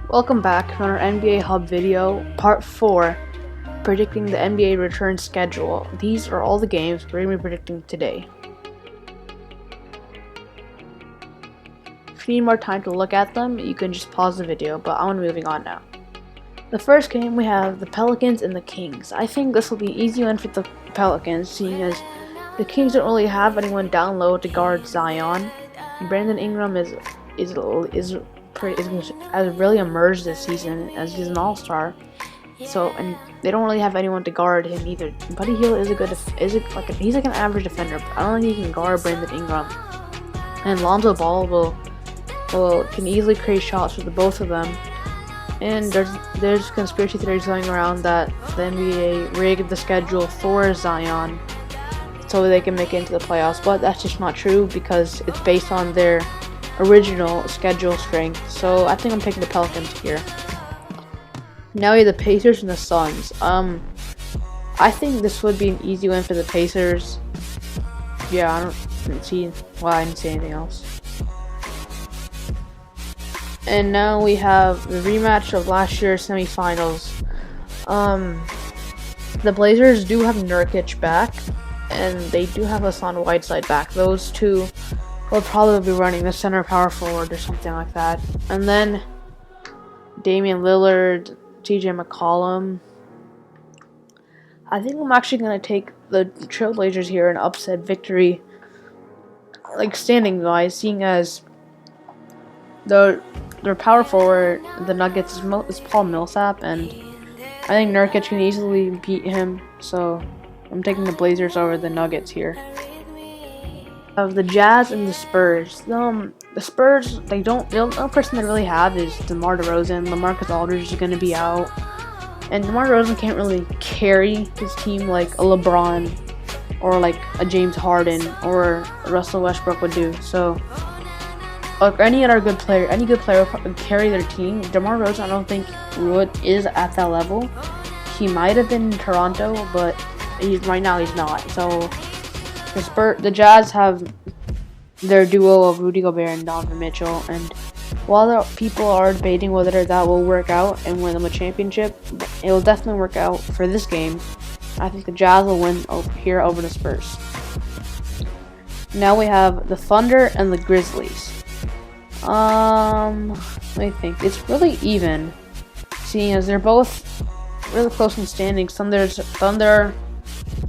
Welcome back on our NBA Hub video, part 4, predicting the NBA return schedule. These are all the games we're going to be predicting today. If you need more time to look at them, you can just pause the video, but I'm moving on now. The first game we have the Pelicans and the Kings. I think this will be an easy one for the Pelicans, seeing as the Kings don't really have anyone down low to guard Zion. Brandon Ingram has really emerged this season as he's an all-star. So, and they don't really have anyone to guard him either. Buddy Hield he's like an average defender, but I don't think he can guard Brandon Ingram. And Lonzo Ball can easily create shots for the both of them. And there's conspiracy theories going around that the NBA rigged the schedule for Zion so they can make it into the playoffs, but that's just not true because it's based on their original schedule strength. So I think I'm taking the Pelicans here. Now we have the Pacers and the Suns. I think this would be an easy win for the Pacers. Yeah, I didn't see anything else. And now we have the rematch of last year's semifinals. The Blazers do have Nurkic back, and they do have Hassan Whiteside back. Those two will probably be running the center power forward or something like that. And then Damian Lillard, TJ McCollum. I think I'm actually going to take the Trailblazers here, an upset victory, like standing wise, seeing as their power forward, the Nuggets, is Paul Millsap, and I think Nurkic can easily beat him, so I'm taking the Blazers over the Nuggets here. Of the Jazz and the Spurs. The Spurs, the only person they really have is DeMar DeRozan. LaMarcus Aldridge is going to be out, and DeMar DeRozan can't really carry his team like a LeBron or like a James Harden or Russell Westbrook would do. So, like any good player would carry their team. DeMar DeRozan, I don't think is at that level. He might have been in Toronto, but right now he's not. So the Jazz have their duo of Rudy Gobert and Donovan Mitchell, and while the people are debating whether that will work out and win them a championship, it will definitely work out for this game. I think the Jazz will win here over the Spurs. Now we have the Thunder and the Grizzlies. Let me think. It's really even, seeing as they're both really close in standings. Thunder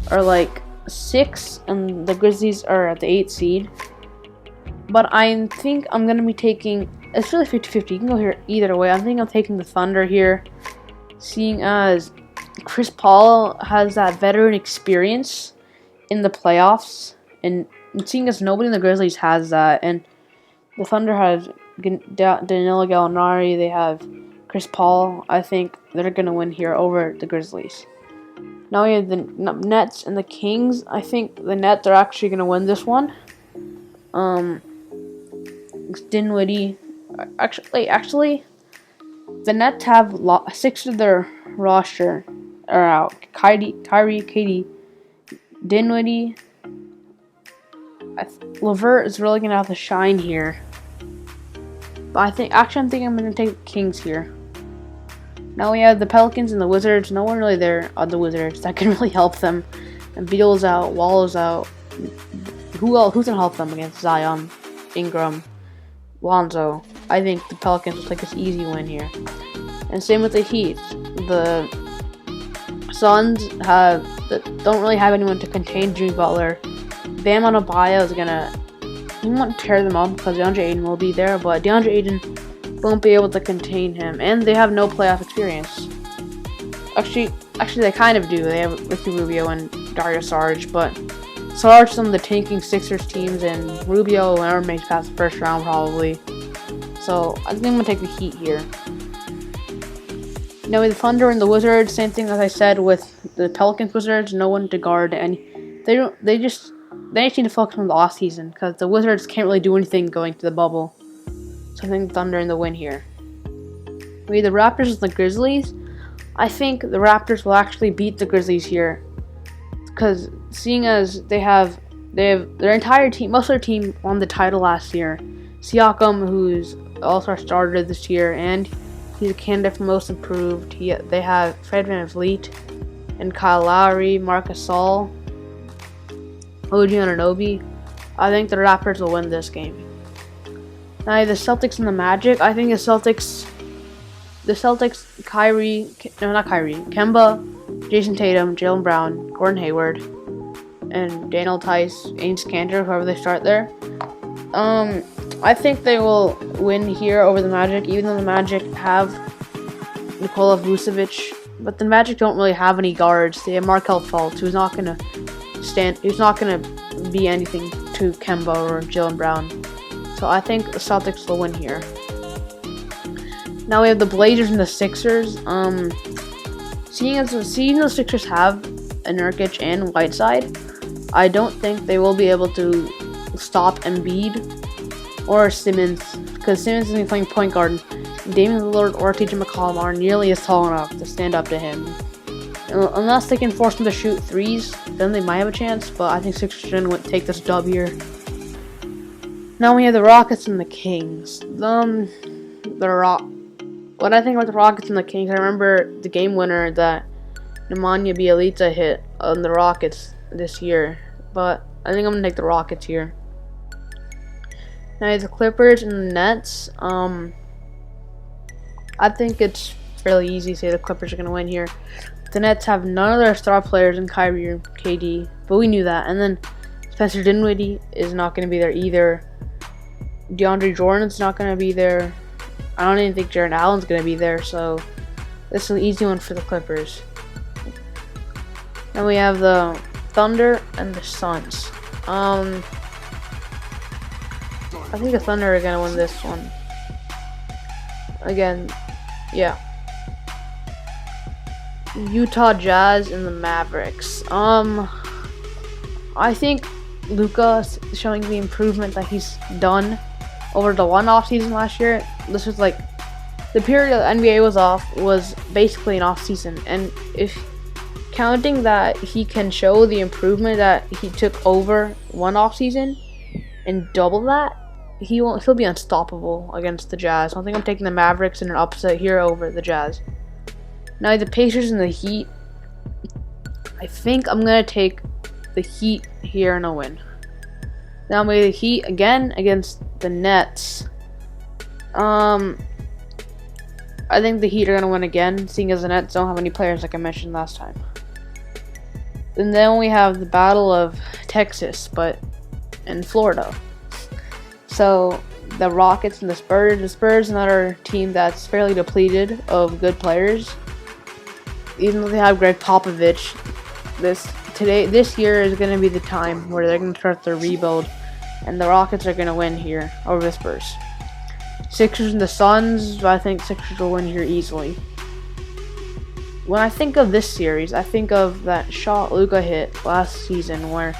are like 6, and the Grizzlies are at the 8th seed. But I think I'm going to be taking, it's really 50-50. You can go here either way. I think I'm taking the Thunder here, seeing as Chris Paul has that veteran experience in the playoffs, and seeing as nobody in the Grizzlies has that. And the Thunder have Danilo Gallinari, they have Chris Paul. I think they're going to win here over the Grizzlies. Now we have the Nets and the Kings. I think the Nets are actually going to win this one. Dinwiddie. Actually, the Nets have 6 of their roster are out. Kyrie, KD, Dinwiddie. LeVert is really going to have to shine here. But I'm thinking I'm going to take the Kings here. Now we have the Pelicans and the Wizards. No one really there on the Wizards that can really help them. And Beal's out, Wall is out. Who's going to help them against Zion, Ingram, Lonzo? I think the Pelicans will take this easy win here. And same with the Heat. The Suns don't really have anyone to contain Jimmy Butler. Bam Adebayo is he won't tear them up because DeAndre Ayton will be there, but DeAndre Ayton won't be able to contain him, and they have no playoff experience. Actually, they kind of do. They have Ricky Rubio and Dario Saric, but Saric is on the tanking Sixers teams, and Rubio will never make past the first round probably. So I think I'm gonna take the Heat here. Now with the Thunder and the Wizards, same thing as I said with the Pelicans Wizards. No one to guard, and they just need to focus on the off season because the Wizards can't really do anything going to the bubble. So I think Thunder in the win here. We have the Raptors and the Grizzlies. I think the Raptors will actually beat the Grizzlies here, because seeing as they have their entire team, most of their team won the title last year. Siakam, who's All-Star starter this year, and He's a candidate for most improved. They have Fred VanVleet and Kyle Lowry, Marc Gasol, OG Anunoby. I think the Raptors will win this game. Now the Celtics and the Magic. I think the Celtics, Kemba, Jason Tatum, Jaylen Brown, Gordon Hayward, and Daniel Tice, Ains Kanter, whoever they start there. I think they will win here over the Magic, even though the Magic have Nikola Vucevic, but the Magic don't really have any guards. They have Markelle Fultz, who's not gonna be anything to Kemba or Jaylen Brown. So I think the Celtics will win here. Now we have the Blazers and the Sixers. Seeing the Sixers have a Nurkic and Whiteside, I don't think they will be able to stop Embiid or Simmons, because Simmons is playing point guard. Damian Lillard or TJ McCollum are nearly as tall enough to stand up to him. Unless they can force him to shoot threes, then they might have a chance, but I think Sixers would take this dub here. Now we have the Rockets and the Kings. What I think about the Rockets and the Kings, I remember the game winner that Nemanja Bjelica hit on the Rockets this year, but I think I'm going to take the Rockets here. Now the Clippers and the Nets. I think it's fairly easy to say the Clippers are going to win here. The Nets have none of their star players in Kyrie or KD, but we knew that. And then Spencer Dinwiddie is not going to be there either. DeAndre Jordan's not going to be there. I don't even think Jarrett Allen's going to be there, so this is an easy one for the Clippers. Then we have the Thunder and the Suns. I think the Thunder are going to win this one. Again, yeah. Utah Jazz and the Mavericks. I think Luka is showing the improvement that he's done over the one off season last year. This was like the period the NBA was off was basically an off season, and if counting that he can show the improvement that he took over one off season and double that, he'll be unstoppable against the Jazz. I think I'm taking the Mavericks in an upset here over the Jazz. Now the Pacers and the Heat. I think I'm gonna take the Heat here in a win. Now we have the Heat again against the Nets. I think the Heat are gonna win again, seeing as the Nets don't have any players like I mentioned last time. And then we have the Battle of Texas, but in Florida. So the Rockets and the Spurs. The Spurs, another team that's fairly depleted of good players. Even though they have Greg Popovich, this year is going to be the time where they're going to start their rebuild, and the Rockets are going to win here over the Spurs. Sixers and the Suns. I think Sixers will win here easily. When I think of this series, I think of that shot Luka hit last season where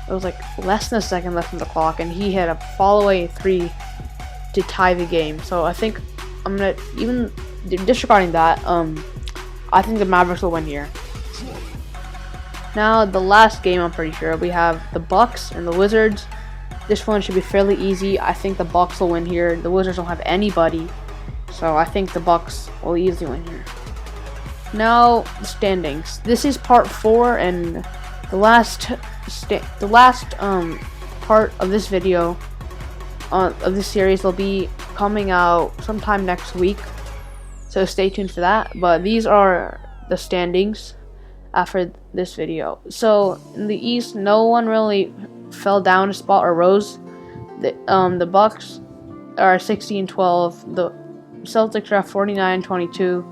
it was like less than a second left on the clock, and he had a fall-away three to tie the game. So I think I'm gonna, even disregarding that, I think the Mavericks will win here. Now the last game, I'm pretty sure we have the Bucks and the Wizards. This one should be fairly easy. I think the Bucks will win here. The Wizards don't have anybody, so I think the Bucks will easily win here. Now the standings. This is part 4, and the last part of this video of this series will be coming out sometime next week, so stay tuned for that. But these are the standings after this video. So in the East, no one really fell down a spot or rose. The Bucks are 16-12. The Celtics are 49-22.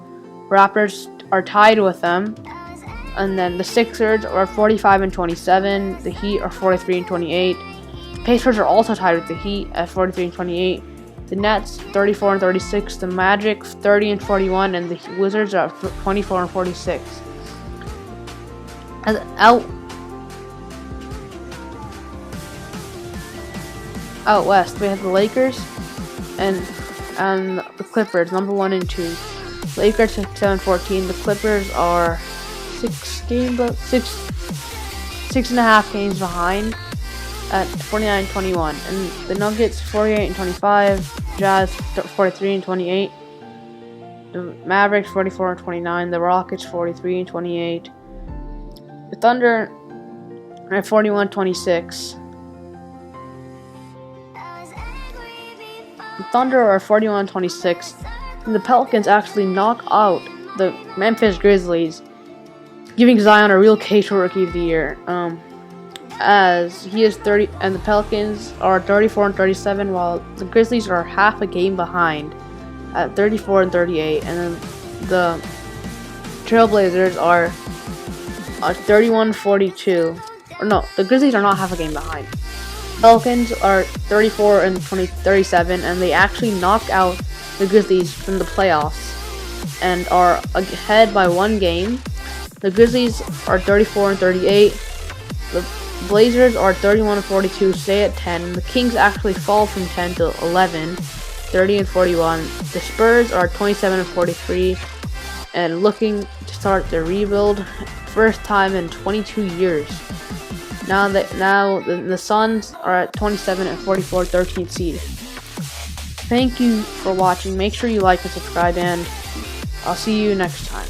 Raptors are tied with them. And then the Sixers are 45-27. The Heat are 43-28. The Pacers are also tied with the Heat at 43-28. The Nets 34-36. The Magic 30-41, and the Wizards are 24-46. Out west, we have the Lakers and the Clippers, number 1 and 2. Lakers 7-14. The Clippers are 6.5 games behind at 49-21, and the Nuggets 48-25, Jazz 43-28, The Mavericks 44 and 29. The Rockets 43 and 28. The Thunder at 41-26. The Thunder are 41-26. And the Pelicans actually knock out the Memphis Grizzlies, giving Zion a real case for Rookie of the Year. As he is 30, and the Pelicans are 34 and 37, while the Grizzlies are half a game behind at 34 and 38, and then the Trailblazers are 31-42. Or no, the Grizzlies are not half a game behind. Pelicans are 34 and 37, and they actually knocked out the Grizzlies from the playoffs and are ahead by 1 game. The Grizzlies are 34 and 38. The Blazers are 31 and 42, stay at 10. The Kings actually fall from 10 to 11, 30 and 41. The Spurs are 27 and 43 and looking to start their rebuild, first time in 22 years. Now the Suns are at 27 and 44, 13th seed. Thank you for watching. Make sure you like and subscribe, and I'll see you next time.